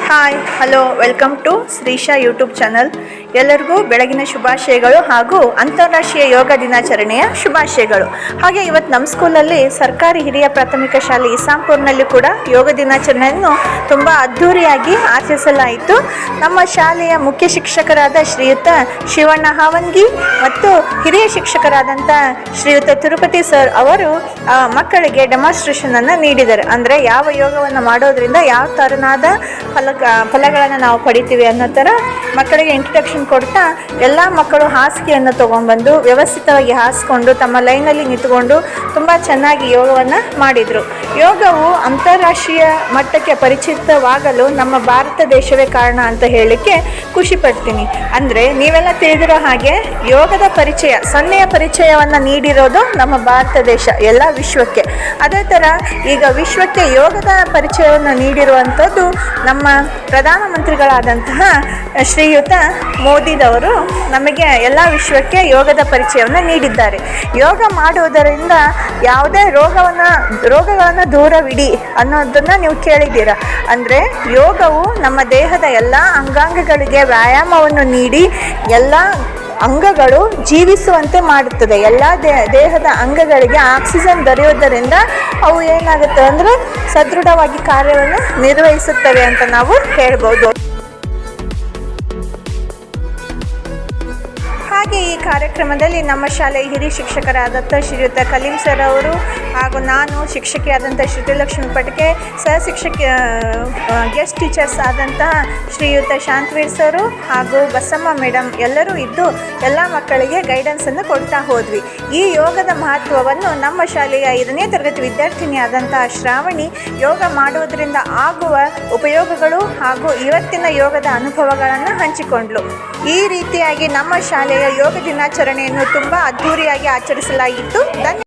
Hi hello welcome to Shreesha YouTube channel. ಎಲ್ಲರಿಗೂ ಬೆಳಗಿನ ಶುಭಾಶಯಗಳು ಹಾಗೂ ಅಂತಾರಾಷ್ಟ್ರೀಯ ಯೋಗ ದಿನಾಚರಣೆಯ ಶುಭಾಶಯಗಳು. ಹಾಗೆ ಇವತ್ತು ನಮ್ಮ ಸ್ಕೂಲಲ್ಲಿ ಸರ್ಕಾರಿ ಹಿರಿಯ ಪ್ರಾಥಮಿಕ ಶಾಲೆ ಇಸಾಂಪುರ್ನಲ್ಲಿ ಕೂಡ ಯೋಗ ದಿನಾಚರಣೆಯನ್ನು ತುಂಬ ಅದ್ಧೂರಿಯಾಗಿ ಆಚರಿಸಲಾಯಿತು. ನಮ್ಮ ಶಾಲೆಯ ಮುಖ್ಯ ಶಿಕ್ಷಕರಾದ ಶ್ರೀಯುತ ಶಿವಣ್ಣ ಹಾವಂಗಿ ಮತ್ತು ಹಿರಿಯ ಶಿಕ್ಷಕರಾದಂಥ ಶ್ರೀಯುತ ತಿರುಪತಿ ಸರ್ ಅವರು ಮಕ್ಕಳಿಗೆ ಡೆಮಾನ್ಸ್ಟ್ರೇಷನನ್ನು ನೀಡಿದ್ದಾರೆ. ಅಂದರೆ ಯಾವ ಯೋಗವನ್ನು ಮಾಡೋದ್ರಿಂದ ಯಾವ ಥರನಾದ ಫಲಗಳನ್ನು ನಾವು ಪಡಿತೀವಿ ಅನ್ನೋ ಥರ ಮಕ್ಕಳಿಗೆ ಇಂಟ್ರಡಕ್ಷನ್ ಕೊಡ್ತಾ ಎಲ್ಲ ಮಕ್ಕಳು ಹಾಸಿಗೆಯನ್ನು ತೊಗೊಂಡ್ಬಂದು ವ್ಯವಸ್ಥಿತವಾಗಿ ಹಾಸ್ಕೊಂಡು ತಮ್ಮ ಲೈನಲ್ಲಿ ನಿಂತ್ಕೊಂಡು ತುಂಬ ಚೆನ್ನಾಗಿ ಯೋಗವನ್ನು ಮಾಡಿದರು. ಯೋಗವು ಅಂತಾರಾಷ್ಟ್ರೀಯ ಮಟ್ಟಕ್ಕೆ ಪರಿಚಿತವಾಗಲು ನಮ್ಮ ಭಾರತ ದೇಶವೇ ಕಾರಣ ಅಂತ ಹೇಳಲಿಕ್ಕೆ ಖುಷಿ ಪಡ್ತೀನಿ. ಅಂದರೆ ನೀವೆಲ್ಲ ತಿಳಿದಿರೋ ಹಾಗೆ ಯೋಗದ ಪರಿಚಯ ಸೊನ್ನೆಯ ಪರಿಚಯವನ್ನು ನೀಡಿರೋದು ನಮ್ಮ ಭಾರತ ದೇಶ ಎಲ್ಲ ವಿಶ್ವಕ್ಕೆ. ಅದೇ ಥರ ಈಗ ವಿಶ್ವಕ್ಕೆ ಯೋಗದ ಪರಿಚಯವನ್ನು ನೀಡಿರುವಂಥದ್ದು ನಮ್ಮ ಪ್ರಧಾನಮಂತ್ರಿಗಳಾದಂತಹ ಶ್ರೀಯುತ ಮೋದಿದವರು ನಮಗೆ ಎಲ್ಲ ವಿಶ್ವಕ್ಕೆ ಯೋಗದ ಪರಿಚಯವನ್ನು ನೀಡಿದ್ದಾರೆ. ಯೋಗ ಮಾಡುವುದರಿಂದ ಯಾವುದೇ ರೋಗಗಳನ್ನು ದೂರವಿಡಿ ಅನ್ನೋದನ್ನು ನೀವು ಕೇಳಿದ್ದೀರ. ಅಂದರೆ ಯೋಗವು ನಮ್ಮ ದೇಹದ ಎಲ್ಲ ಅಂಗಾಂಗಗಳಿಗೆ ವ್ಯಾಯಾಮವನ್ನು ನೀಡಿ ಎಲ್ಲ ಅಂಗಗಳು ಜೀವಿಸುವಂತೆ ಮಾಡುತ್ತದೆ. ಎಲ್ಲ ದೇಹದ ಅಂಗಗಳಿಗೆ ಆಕ್ಸಿಜನ್ ದೊರೆಯುವುದರಿಂದ ಅವು ಏನಾಗುತ್ತೆ ಅಂದರೆ ಸದೃಢವಾಗಿ ಕಾರ್ಯವನ್ನು ನಿರ್ವಹಿಸುತ್ತವೆ ಅಂತ ನಾವು ಹೇಳ್ಬೋದು. ಹಾಗೆ ಈ ಕಾರ್ಯಕ್ರಮದಲ್ಲಿ ನಮ್ಮ ಶಾಲೆಯ ಹಿರಿಯ ಶಿಕ್ಷಕರಾದಂಥ ಶ್ರೀಯುತ ಕಲೀಂ ಸರ್ ಅವರು ಹಾಗೂ ನಾನು ಶಿಕ್ಷಕಿಯಾದಂಥ ಶ್ರುತಿಲಕ್ಷ್ಮಿ ಪಟ್ಕೆ, ಗೆಸ್ಟ್ ಟೀಚರ್ಸ್ ಆದಂತಹ ಶ್ರೀಯುತ ಶಾಂತವೀರ್ ಸರು ಹಾಗೂ ಬಸಮ್ಮ ಮೇಡಮ್ ಎಲ್ಲರೂ ಇದ್ದು ಎಲ್ಲ ಮಕ್ಕಳಿಗೆ ಗೈಡೆನ್ಸನ್ನು ಕೊಡ್ತಾ ಹೋದ್ವಿ. ಈ ಯೋಗದ ಮಹತ್ವವನ್ನು ನಮ್ಮ ಶಾಲೆಯ 5ನೇ ತರಗತಿ ವಿದ್ಯಾರ್ಥಿನಿಯಾದಂತಹ ಶ್ರಾವಣಿ ಯೋಗ ಮಾಡುವುದರಿಂದ ಆಗುವ ಉಪಯೋಗಗಳು ಹಾಗೂ ಇವತ್ತಿನ ಯೋಗದ ಅನುಭವಗಳನ್ನು ಹಂಚಿಕೊಂಡ್ಲು. ಈ ರೀತಿಯಾಗಿ ನಮ್ಮ ಶಾಲೆಯ ಯೋಗ ದಿನಾಚರಣೆಯನ್ನು ತುಂಬ ಅದ್ಧೂರಿಯಾಗಿ ಆಚರಿಸಲಾಗಿತ್ತು.